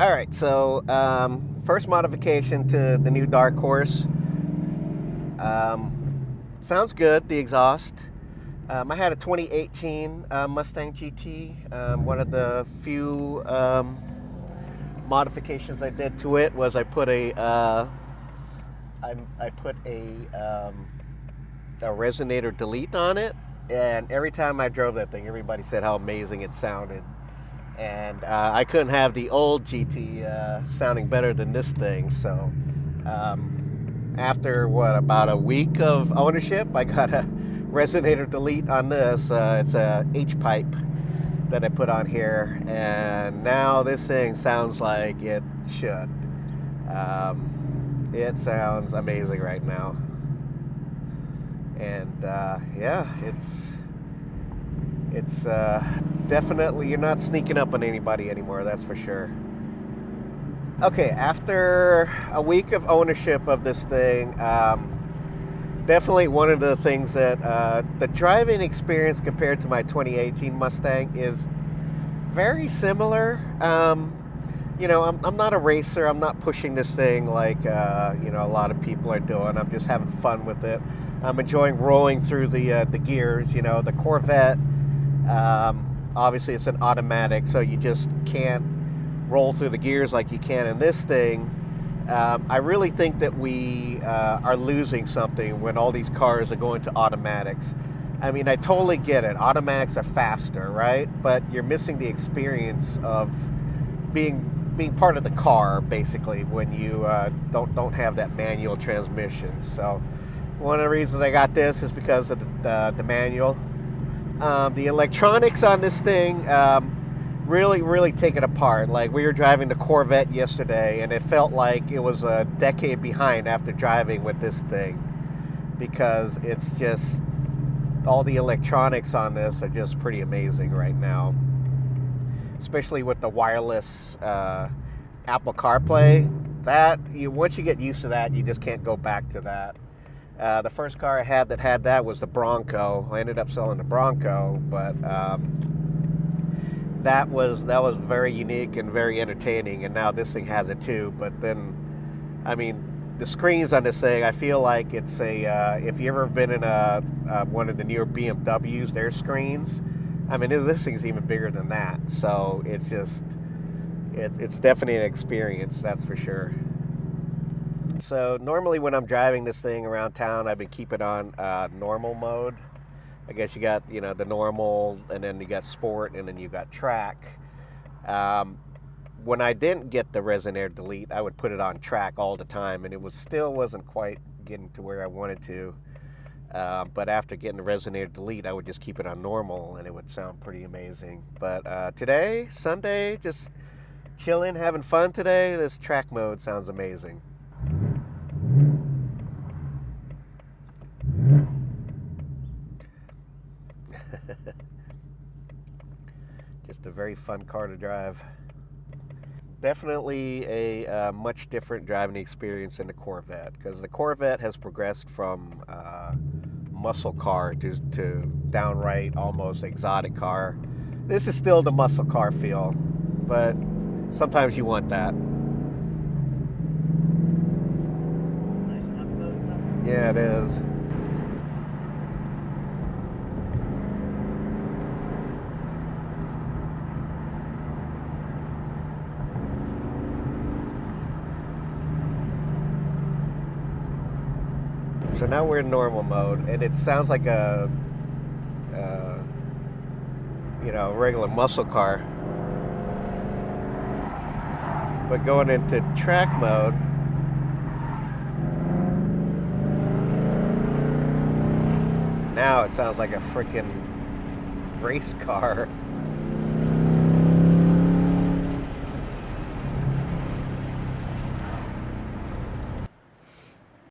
All right, so first modification to the new Dark Horse. Sounds good, the exhaust. I had a 2018 Mustang GT. One of the few modifications I did to it was I put a Resonator delete on it, and every time I drove that thing, everybody said how amazing it sounded. And I couldn't have the old GT sounding better than this thing. So after about a week of ownership, I got a Resonator delete on this. It's a HPipe that I put on here, and now this thing sounds like it should. It sounds amazing right now, and yeah, it's definitely, you're not sneaking up on anybody anymore, that's for sure. Okay, after a week of ownership of this thing, definitely one of the things that the driving experience compared to my 2018 Mustang is very similar. I'm not a racer. I'm not pushing this thing like a lot of people are doing. I'm just having fun with it. I'm enjoying rolling through the gears. The Corvette. Obviously, it's an automatic, so you just can't roll through the gears like you can in this thing. I really think that we are losing something when all these cars are going to automatics. I mean, I totally get it. Automatics are faster, right? But you're missing the experience of being part of the car, basically, when you don't have that manual transmission. So one of the reasons I got this is because of the manual. The electronics on this thing really take it apart. Like, we were driving the Corvette yesterday, and it felt like it was a decade behind after driving with this thing, because it's just, all the electronics on this are just pretty amazing right now, especially with the wireless Apple CarPlay. Once you get used to that, you just can't go back to that. The first car I had that was the Bronco. I ended up selling the Bronco, but that was very unique and very entertaining, and now this thing has it too. But then, I mean, the screens on this thing, I feel like it's if you ever been in one of the newer BMWs, their screens, I mean, this thing's even bigger than that. So it's definitely an experience, that's for sure. So normally when I'm driving this thing around town, I've been keeping on normal mode. I guess you got, the normal, and then you got sport, and then you got track. When I didn't get the Resonator delete, I would put it on track all the time, and it still wasn't quite getting to where I wanted to. But after getting the Resonator delete, I would just keep it on normal, and it would sound pretty amazing. But today, Sunday, just chilling, having fun today, this track mode sounds amazing. Just a very fun car to drive. Definitely a much different driving experience than the Corvette, because the Corvette has progressed from muscle car to downright almost exotic car. This is still the muscle car feel, but sometimes you want that. It's nice to have both of them. Yeah, it is. So now we're in normal mode, and it sounds like a regular muscle car. But going into track mode, now it sounds like a freaking race car.